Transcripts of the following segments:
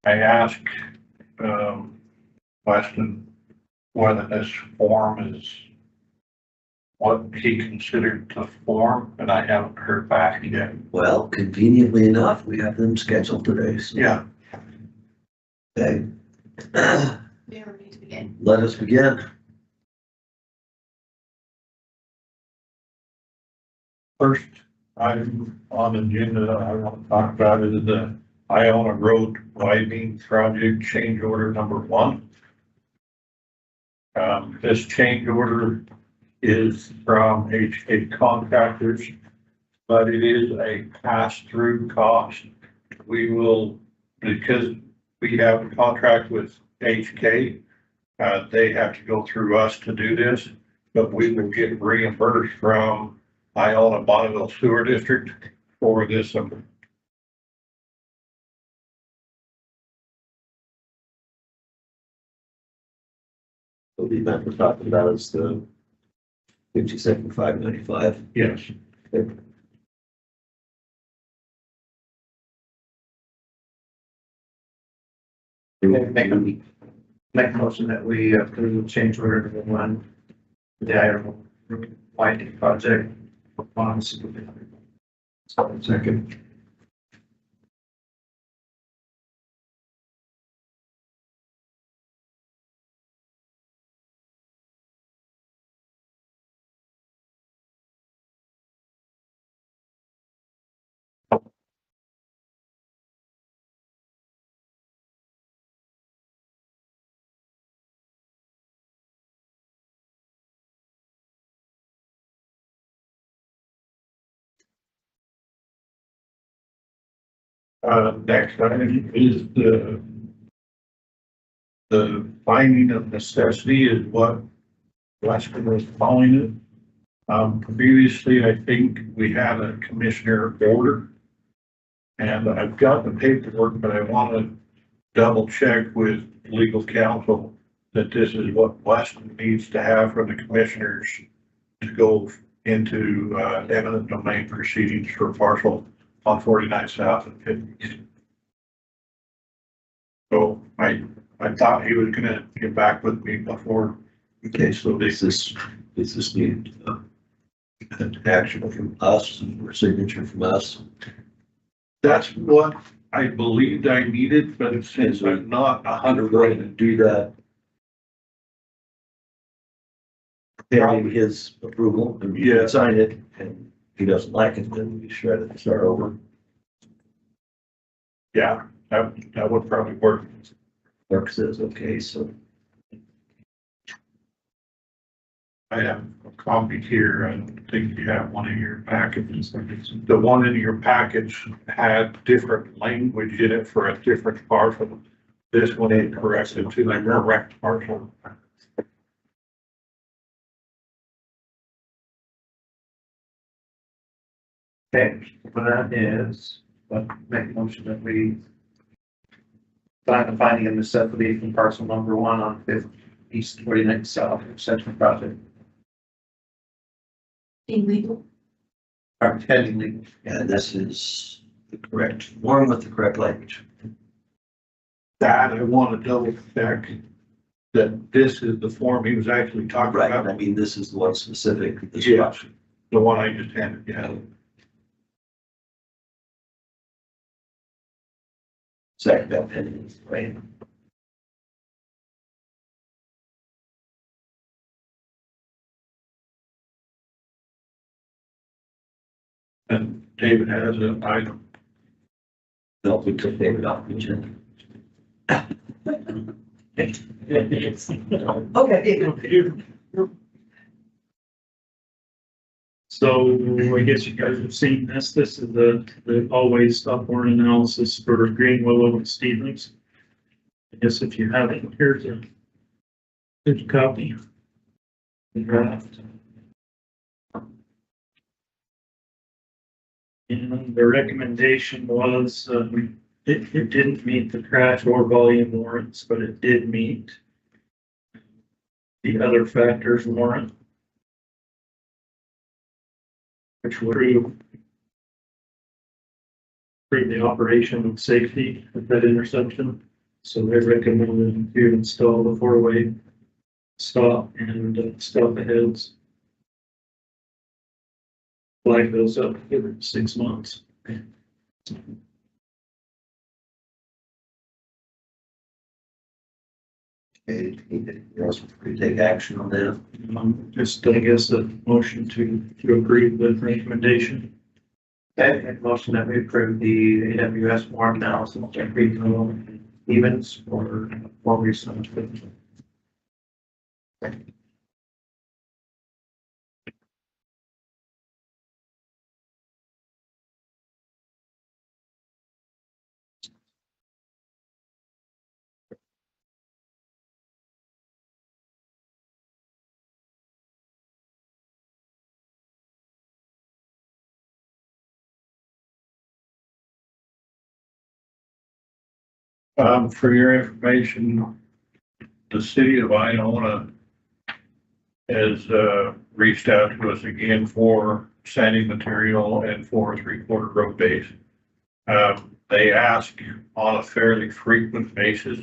I asked, Weston whether this form is what he considered the form, and I haven't heard back yet. Well, conveniently enough, we have them scheduled today, so. Yeah. Okay. We are ready to begin. Let us begin. First item on the agenda I want to talk about is the Iona Road widening project change order number 1. This change order is from HK Contractors, but it is a pass-through cost. We will, because we have a contract with HK, they have to go through us to do this, but we will get reimbursed from Iona Bonneville Sewer District for this. So the amount we're talking about is the 57,595. Yes. Make a motion that we approve the change order to one, the Iona Widening project. Second. Next item is the finding of necessity is what Weston was calling it. Previously, I think we had a commissioner order. And I've got the paperwork, but I want to double check with legal counsel that this is what Weston needs to have from the commissioners to go into eminent domain proceedings for parcel 149 South and 50. So I thought he was gonna get back with me before. Okay, so does this need an action from us or signature from us? That's what I believed I needed, but since I'm not 100% going to do that. Pending his approval, and we can sign it, and if he doesn't like it, then we shred it and start over. Yeah, that would probably work. Clerk says, okay, so. I have a copy here. I don't think you have one in your packages. The one in your package had different language in it for a different parcel. This one is corrected to the correct parcel. Okay, for that is, make a motion that we find the finding of necessity from parcel number 1 on 5th East 49th South extension project. Illegal. Or pending legal. And this is the correct form with the correct language. That I want to double check that this is the form he was actually talking Right, about. I mean, this is the one specific. This Yeah. option. The one I just handed, yeah. Second, that pending, right? And David has an item. No, we took David off the agenda. Okay. So I guess you guys have seen this. This is the always stop warrant analysis for Greenwillow and Stevens. I guess if you haven't, here's a copy. The draft. And the recommendation was, it didn't meet the crash or volume warrants, but it did meet the other factors warrant, which would improve the operation and safety at that intersection. So they recommended you install the four-way stop and stop aheads. Flag those up every 6 months. Okay, anything else before we take action on that? Just, I guess, a motion to agree with the recommendation. Okay, make a motion that we approve the AWS warrant analysis of Greenwillow events for 4 weeks. For your information, the city of Iona has, reached out to us again for sanding material and for 3/4 road base. They ask on a fairly frequent basis.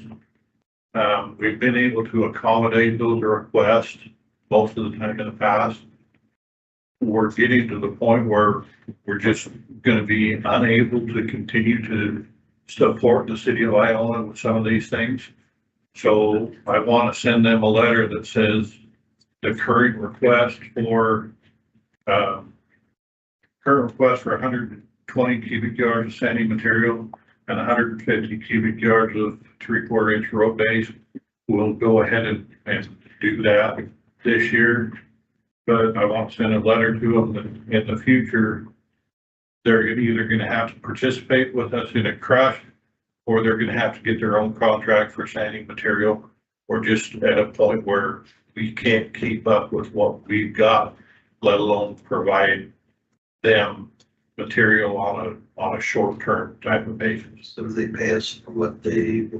We've been able to accommodate those requests most of the time in the past. We're getting to the point where we're just gonna be unable to continue to support the city of Iona with some of these things. So I want to send them a letter that says the current request for, for 120 cubic yards of sanding material and 150 cubic yards of 3/4 inch road base. We'll go ahead and do that this year. But I want to send a letter to them that in the future, they're either gonna have to participate with us in a crush, or they're gonna have to get their own contract for sanding material, or just at a point where we can't keep up with what we've got, let alone provide them material on a short-term type of basis. So they pay us for what we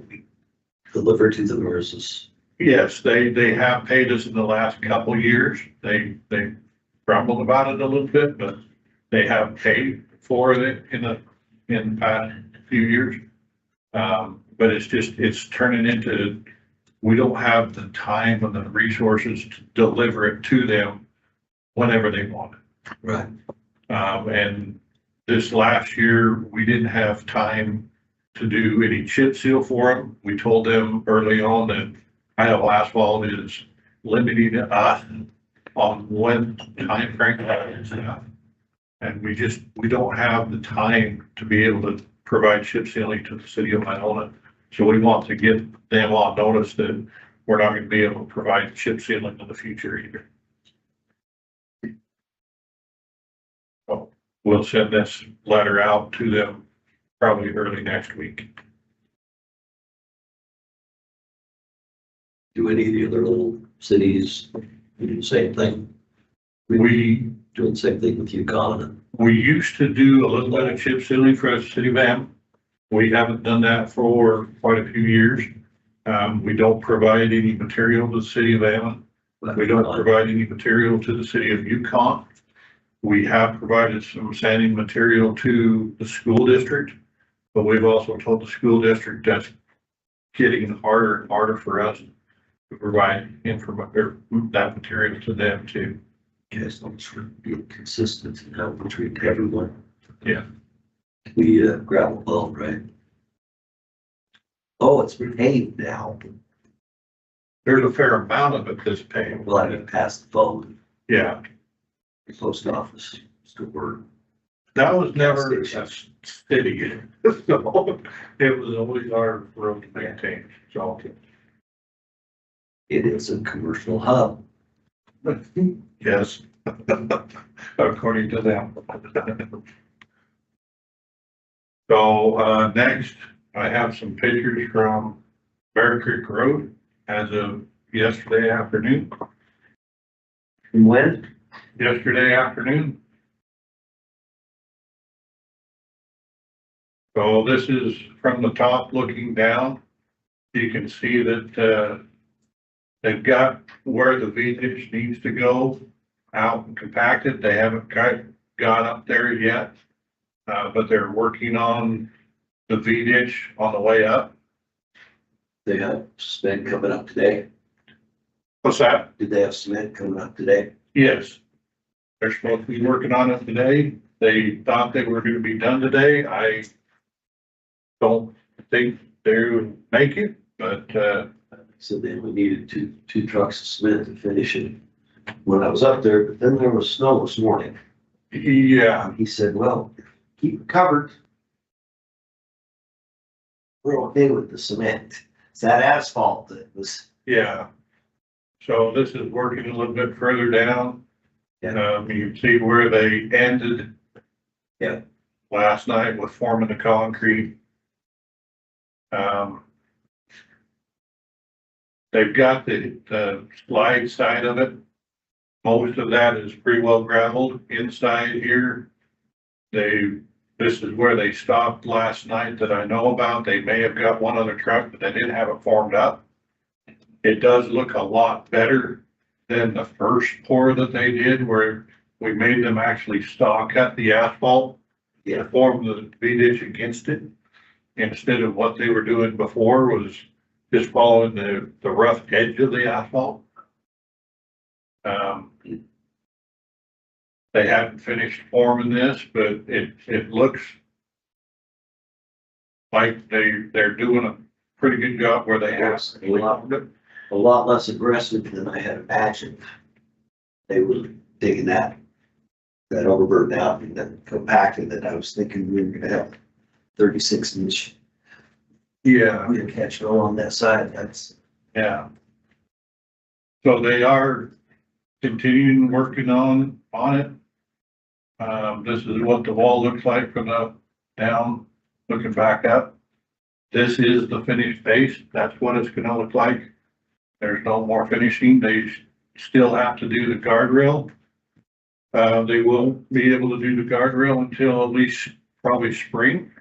deliver to them, or is this? Yes, they have paid us in the last couple years. They grumbled about it a little bit, but they have paid for it in the past few years. But it's turning into, we don't have the time and the resources to deliver it to them whenever they want it. Right. And this last year, we didn't have time to do any chip seal for them. We told them early on that Idaho Asphalt is limiting us on when time frame that is enough. And we don't have the time to be able to provide chip sealing to the city of Iona. So we want to get them on notice that we're not gonna be able to provide chip sealing in the future either. So we'll send this letter out to them probably early next week. Do any of the other little cities do the same thing? We Doing the same thing with Yukon? used to do a little bit of chip sealing for the city of Am. We haven't done that for quite a few years. We don't provide any material to the city of Am. We don't provide any material to the city of Yukon. We have provided some sanding material to the school district, but we've also told the school district that's getting harder and harder for us to provide that material to them too. Yes, that's for being consistent in how we treat everyone. Yeah. We gravel ball, right? Oh, it's repaved now. There's a fair amount of it that's paved. Well, I mean, past the phone, Yeah, the post office, store. that was never a Gas city. So it was always our road to maintain, so. It is a commercial hub. Yes. According to them. So, next, I have some pictures from Bear Creek Road as of yesterday afternoon. When? Yesterday afternoon. So this is from the top looking down. You can see that, they've got where the V-ditch needs to go out and compacted. They haven't got up there yet. But they're working on the V-ditch on the way up. They have cement coming up today. What's that? Did they have cement coming up today? Yes. They're supposed to be working on it today. They thought they were gonna be done today. I don't think they'll make it, but, So they only needed two trucks of cement to finish it when I was up there, but then there was snow this morning. yeah, He said, well, keep it covered. We're okay with the cement. It's that asphalt that was, yeah. So this is working a little bit further down. Yeah. You can see where they ended. Yeah. Last night with forming the concrete. They've got the slide side of it. Most of that is pretty well gravelled inside here. This is where they stopped last night that I know about. They may have got one other truck, but they didn't have it formed up. It does look a lot better than the first pour that they did where we made them actually saw cut the asphalt. Yeah. Form the V-ditch against it. Instead of what they were doing before was just following the rough edge of the asphalt. They haven't finished forming this, but it looks like they're doing a pretty good job where they have. a lot less aggressive than I had imagined. They were digging that overburden out and then compacting that. I was thinking we were gonna have 36-inch. Yeah, We didn't catch it all on that side. That's, yeah. So they are continuing working on it. This is what the wall looks like from the down, looking back up. This is the finished base. That's what it's gonna look like. There's no more finishing. They still have to do the guardrail. They won't be able to do the guardrail until at least probably spring.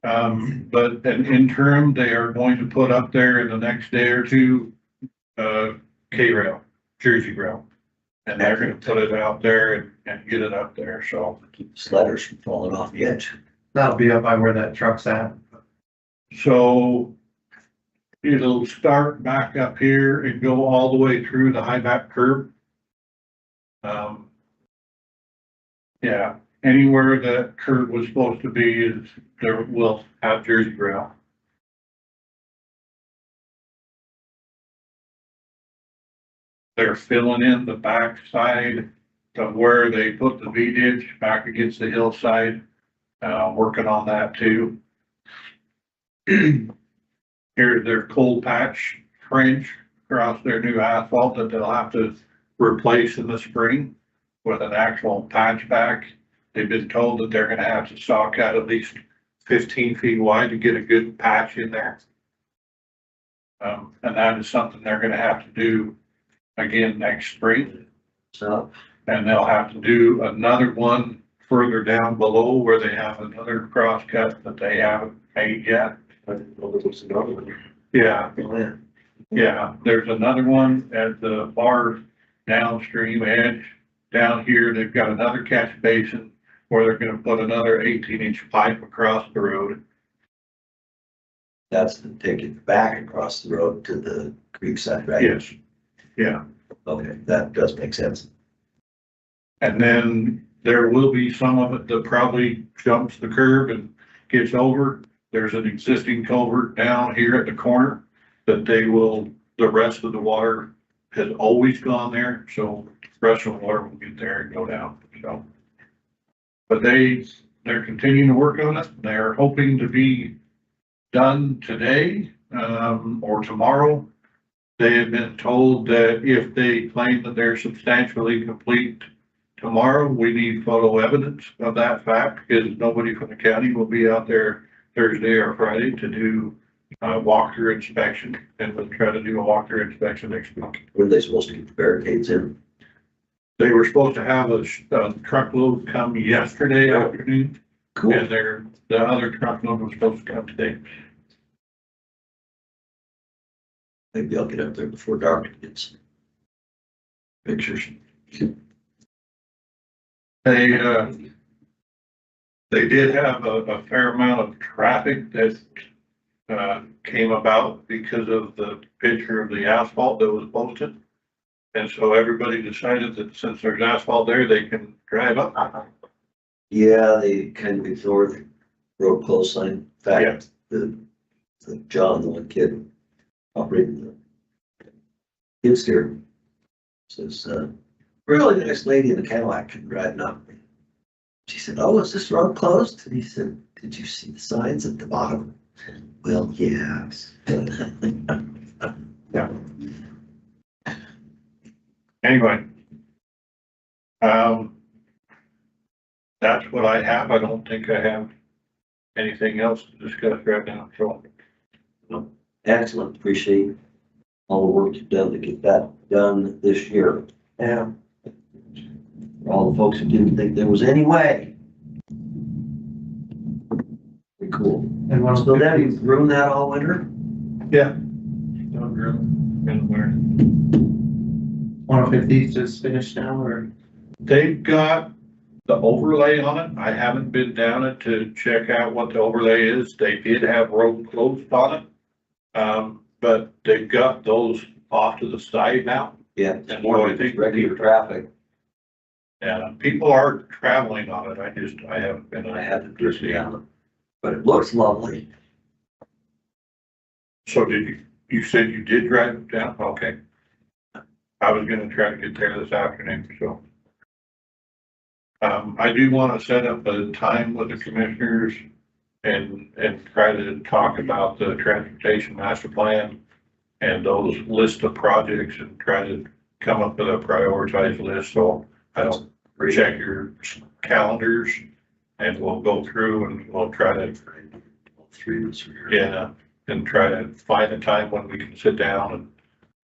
But an interim, they are going to put up there in the next day or two, K-rail, Jersey rail. And they're gonna put it out there and get it up there, so. keep the sliders from falling off the edge. That'll be up by where that truck's at. So it'll start back up here and go all the way through the high back curb. Yeah, anywhere that curb was supposed to be is there will have Jersey rail. They're filling in the back side of where they put the V-ditch back against the hillside. Working on that too. Here's their cold patch trench across their new asphalt that they'll have to replace in the spring with an actual patch back. They've been told that they're gonna have to saw cut at least 15 feet wide to get a good patch in there. And that is something they're gonna have to do again next spring. So, And they'll have to do another one further down below where they have another cross cut that they haven't made yet. I didn't know there was another one. Yeah, Yeah. yeah, there's another one at the far downstream edge. Down here, they've got another catch basin where they're gonna put another 18-inch pipe across the road. That's to take it back across the road to the creek side, right? Yes, yeah. Okay, that does make sense. And then there will be some of it that probably jumps the curb and gets over. There's an existing culvert down here at the corner that the rest of the water has always gone there, so the rest of the water will get there and go down, so. But they're continuing to work on it. They're hoping to be done today, or tomorrow. They have been told that if they claim that they're substantially complete tomorrow, we need photo evidence of that fact, because nobody from the county will be out there Thursday or Friday to do a walkthrough inspection, and we'll try to do a walkthrough inspection next week. Were they supposed to get the barricades in? They were supposed to have a truckload come yesterday afternoon, Cool. and the other truckload was supposed to come today. Maybe I'll get up there before dark to get some pictures. They did have a fair amount of traffic that came about because of the picture of the asphalt that was posted. And so everybody decided that since there's asphalt there, they can drive up. Yeah, they kind of ignored the road close sign. In fact, the John, the one kid operating the skid steer, says, really nice lady in a Cadillac came driving up. She said, oh, is this road closed? And he said, did you see the signs at the bottom? Well, yes. Yeah. Anyway. That's what I have. I don't think I have anything else to discuss right now, so. Excellent, appreciate all the work you've done to get that done this year. Yeah. For all the folks who didn't think there was any way. Pretty cool. And one So that you've ruined that all winter? Yeah. Don't really. And where 150 is finished now, or? they've got the overlay on it. I haven't been down it to check out what the overlay is. They did have road closed on it. But they've got those off to the side now. Yeah, And it's more so I than think regular traffic. And people are traveling on it. I haven't been. I had to drift down, but it looks lovely. So you said you did drive it down? Okay. I was gonna try to get there this afternoon, so. I do want to set up a time with the commissioners and try to talk about the transportation master plan and those list of projects and try to come up with a prioritized list, so I don't check your calendars and we'll go through and we'll try to, yeah, and try to find a time when we can sit down and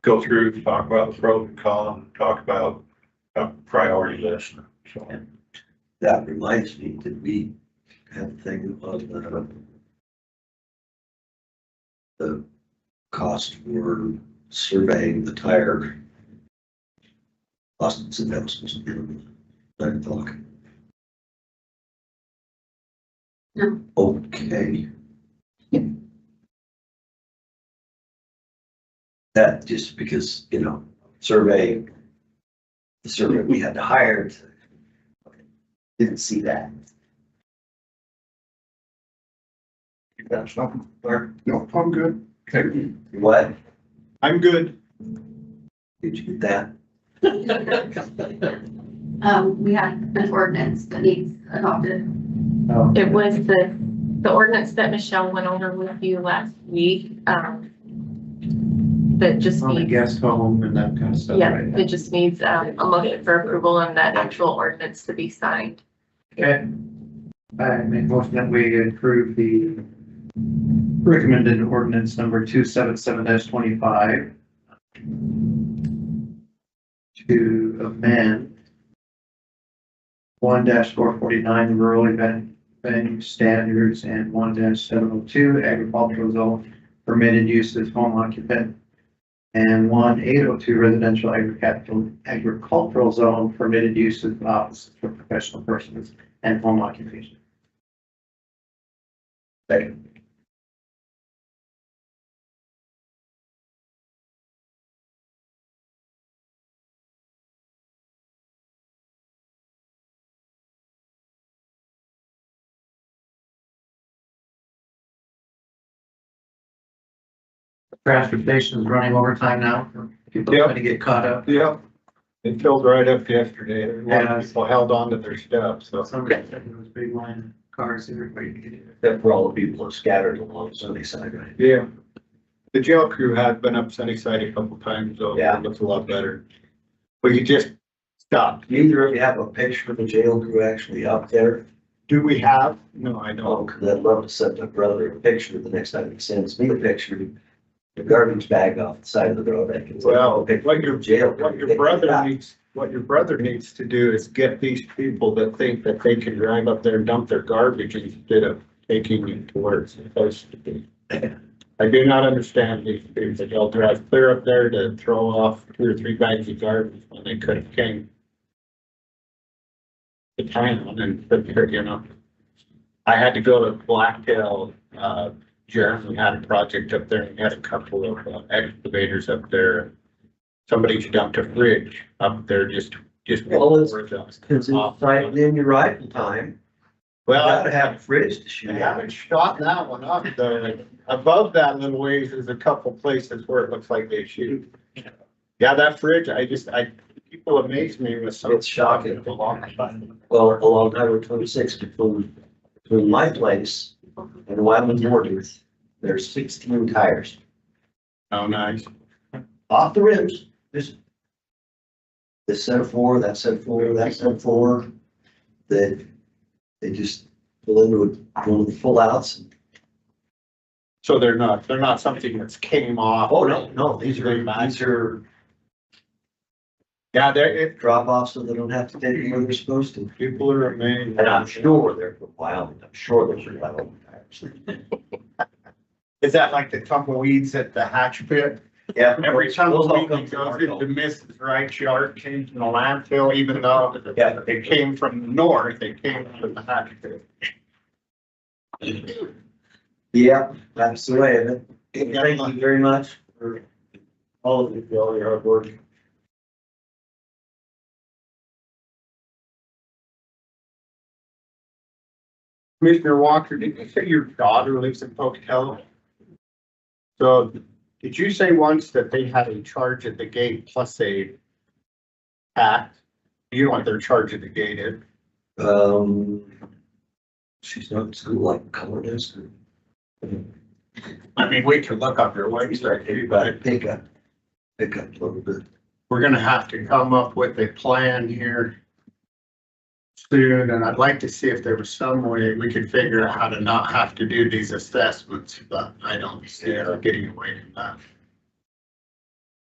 go through, talk about the pros and cons, talk about a priority list, so. That reminds me, did we have a thing on the cost for surveying the tire? Austin's investments, 9 o'clock. No. Okay. That just because, the survey we had to hire to, didn't see that. You got something there? No, I'm good. Okay. What? I'm good. Did you get that? We have an ordinance that needs adopted. Oh, It was the ordinance that Michelle went over with you last week, that just on the needs, guest home and that kind of stuff, yeah, right? it just needs, a motion for approval and that actual ordinance to be signed. Okay. I make a motion that we approve the recommended ordinance number 277-25 to amend 1-449 rural event venue standards and 1-702 agricultural zone permitted uses home occupant and 1-802 residential agricultural zone permitted uses of offices for professional persons and home occupation. Second. Transportation is running overtime now for people trying to get caught up. Yep, it filled right up yesterday. A lot Yeah. of people held on to their stuff, so. Somebody said there was a big line of cars here waiting to get in. Except for all the people that scattered along Sunnyside, right? Yeah. The jail crew had been up Sunnyside a couple times, so Yeah. it looks a lot better. We could just stop. Neither of you have a picture of the jail crew actually up there. Do we have? No, I Oh, don't. cause I'd love to send my brother a picture the next time he sends me a picture. The garbage bag off the side of the road. I can send Well, a picture what of your, jail. what your brother needs to do is get these people that think that they can drive up there and dump their garbage instead of taking it to where it's supposed to be. I do not understand these people. They'll drive clear up there to throw off 2 or 3 bags of garbage when they could have came to town and put there, I had to go to Blacktail, Jeremy had a project up there and he had a couple of excavators up there. Somebody dumped a fridge up there just. Well, it's- before the- Cause it's right in your rifle time. You Well, gotta have a fridge to shoot I at. haven't shot that one up though. Above that little ways, there's a couple places where it looks like they shoot. Yeah, that fridge, people amaze me with some. It's shocking. Along Well, along Highway 26 between my place and Wyoming border, there's 16 tires Oh, nice. off the rims. Just this set of four, that set of four, that set of four. That they just pull into one of the pull outs. So they're not something that's came off. Oh, no, these are Yeah, it, drop offs so they don't have to take them where they're supposed to. people are amazed. And I'm sure they're from Wyoming. I'm sure those are Wyoming tires. Is that like the tumbleweeds at the hatch pit? Yeah. Every those all tumbleweed come that from goes Arkansas. into Mrs. Wright's yard came from the landfill, even though Yeah. it came from the north, it came from the hatch pit. Yeah, that's the way of it. Thank you very much for all of you, for all your hard work. Commissioner Walker, did you say your daughter lives in Pocatello? So did you say once that they had a charge at the gate plus a act? You know what their charge at the gate is? She's not in school like Color is. I mean, we can look up your website, too, but Pick up a little bit. we're gonna have to come up with a plan here soon, and I'd like to see if there was some way we could figure out how to not have to do these assessments, but I don't see it getting away from that.